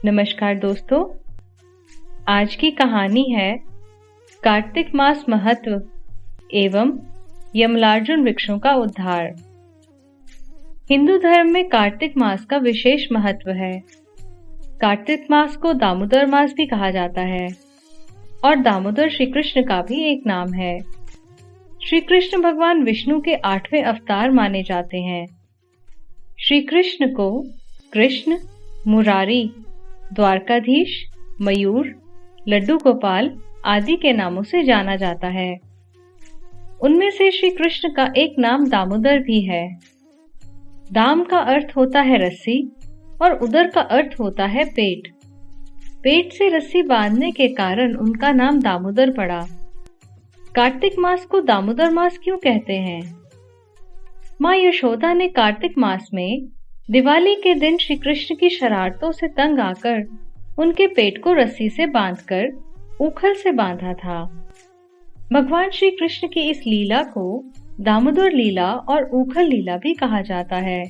नमस्कार दोस्तों, आज की कहानी है कार्तिक मास महत्व एवं यमलार्जुन वृक्षों का उद्धार। हिंदू धर्म में कार्तिक मास का विशेष महत्व है। कार्तिक मास को दामोदर मास भी कहा जाता है और दामोदर श्री कृष्ण का भी एक नाम है। श्री कृष्ण भगवान विष्णु के 8वें अवतार माने जाते हैं। श्री कृष्ण को कृष्ण, मुरारी, द्वारकाधीश, मयूर, लड्डू गोपाल आदि के नामों से जाना जाता है। उनमें से श्री कृष्ण का एक नाम दामोदर भी है। दाम का अर्थ होता है रस्सी और उदर का अर्थ होता है पेट। पेट से रस्सी बांधने के कारण उनका नाम दामोदर पड़ा। कार्तिक मास को दामोदर मास क्यों कहते हैं? माँ यशोदा ने कार्तिक मास में दिवाली के दिन श्री कृष्ण की शरारतों से तंग आकर उनके पेट को रस्सी से बांधकर ऊखल से बांधा था। भगवान श्री कृष्ण की इस लीला को दामोदर लीला और ऊखल लीला भी कहा जाता है।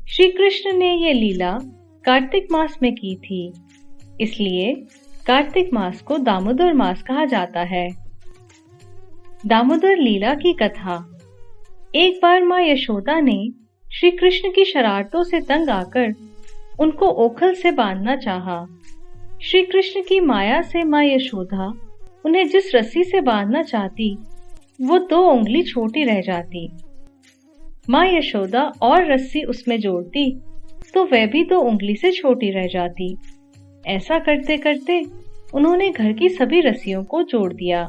श्री कृष्ण ने ये लीला कार्तिक मास में की थी, इसलिए कार्तिक मास को दामोदर मास कहा जाता है। दामोदर लीला की कथा। एक बार माँ यशोदा ने श्री कृष्ण की शरारतों से तंग आकर उनको ओखल से बांधना चाहा। श्री कृष्ण की माया से माँ यशोदा उन्हें जिस रस्सी से बांधना चाहती वो 2 उंगली छोटी रह जाती। माँ यशोदा और रस्सी उसमें जोड़ती तो वह भी 2 उंगली से छोटी रह जाती। ऐसा करते करते उन्होंने घर की सभी रस्सियों को जोड़ दिया,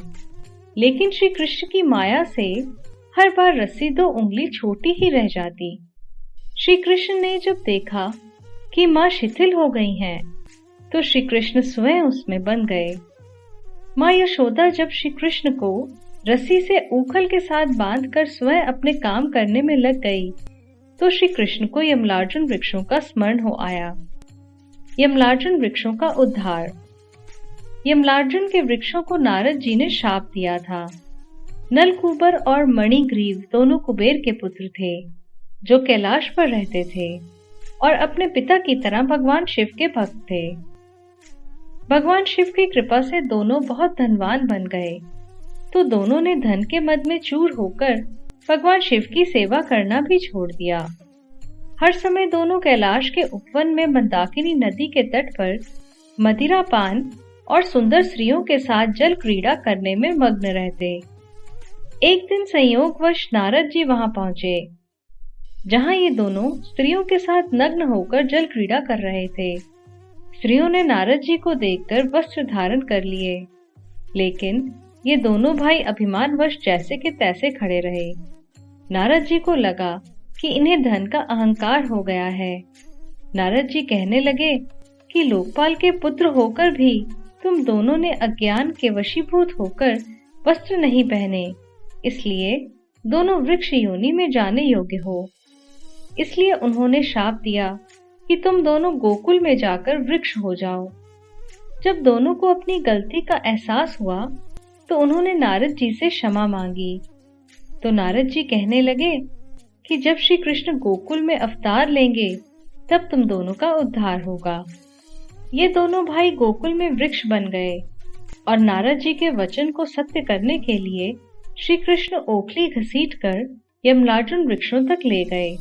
लेकिन श्री कृष्ण की माया से हर बार रस्सी 2 उंगली छोटी ही रह जाती। श्री कृष्ण ने जब देखा कि माँ शिथिल हो गई हैं, तो श्री कृष्ण स्वयं उसमें बंध गए। माँ यशोदा जब श्री कृष्ण को रस्सी से ऊखल के साथ बांधकर स्वयं अपने काम करने में लग गई, तो श्री कृष्ण को यमलार्जुन वृक्षों का स्मरण हो आया। यमलार्जुन वृक्षों का उद्धार। यमलार्जुन के वृक्षों को नारद जी ने शाप दिया था। नलकूबर और मणिग्रीव दोनों कुबेर के पुत्र थे, जो कैलाश पर रहते थे और अपने पिता की तरह भगवान शिव के भक्त थे। भगवान शिव की कृपा से दोनों बहुत धनवान बन गए, तो दोनों ने धन के मद में चूर होकर भगवान शिव की सेवा करना भी छोड़ दिया। हर समय दोनों कैलाश के उपवन में मंदाकिनी नदी के तट पर मदिरा पान और सुंदर स्त्रियों के साथ जल क्रीड़ा करने में मग्न रहते। एक दिन संयोगवश नारद जी वहां पहुंचे, जहां ये दोनों स्त्रियों के साथ नग्न होकर जल क्रीड़ा कर रहे थे। स्त्रियों ने नारद जी को देखकर वस्त्र धारण कर लिए, लेकिन ये दोनों भाई अभिमानवश जैसे के तैसे खड़े रहे। नारद जी को लगा कि इन्हें धन का अहंकार हो गया है। नारद जी कहने लगे कि लोकपाल के पुत्र होकर भी तुम दोनों ने अज्ञान के वशीभूत होकर वस्त्र नहीं पहने, इसलिए दोनों वृक्ष योनि में जाने योग्य हो। इसलिए उन्होंने शाप दिया कि तुम दोनों गोकुल में जाकर वृक्ष हो जाओ। जब दोनों को अपनी गलती का एहसास हुआ, तो उन्होंने नारद जी से क्षमा मांगी। तो नारद जी कहने लगे कि जब श्री कृष्ण गोकुल में अवतार लेंगे, तब तुम दोनों का उद्धार होगा। ये दोनों भाई गोकुल में वृक्ष बन गए और नारद जी के वचन को सत्य करने के लिए श्री कृष्ण ओखली घसीटकर यमलार्जुन वृक्षों तक ले गए।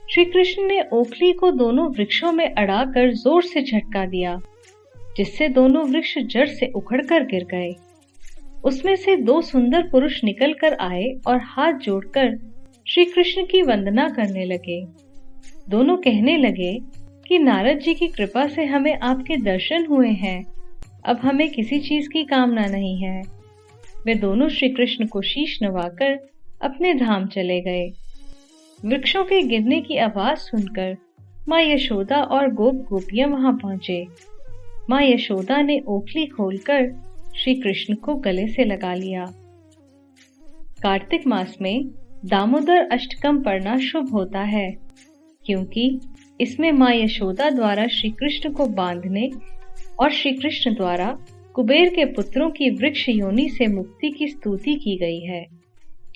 श्री कृष्ण ने ओखली को दोनों वृक्षों में अड़ाकर जोर से झटका दिया, जिससे दोनों वृक्ष जड़ से उखड़कर गिर गए। उसमें से 2 सुंदर पुरुष निकल कर आए और हाथ जोड़कर श्री कृष्ण की वंदना करने लगे। दोनों कहने लगे कि नारद जी की कृपा से हमें आपके दर्शन हुए हैं, अब हमें किसी चीज की कामना नहीं है। वे दोनों श्री कृष्ण को शीश नवाकर अपने धाम चले गए। वृक्षों के गिरने की आवाज सुनकर माँ यशोदा और गोप गोपियां वहां पहुंचे। माँ यशोदा ने ओखली खोलकर श्री कृष्ण को गले से लगा लिया। कार्तिक मास में दामोदर अष्टकम पढ़ना शुभ होता है, क्योंकि इसमें माँ यशोदा द्वारा श्री कृष्ण को बांधने और श्री कृष्ण द्वारा कुबेर के पुत्रों की वृक्ष योनि से मुक्ति की स्तुति की गई है।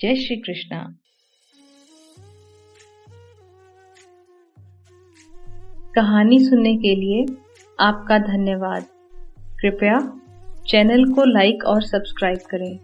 जय श्री कृष्णा। कहानी सुनने के लिए आपका धन्यवाद। कृपया चैनल को लाइक और सब्सक्राइब करें।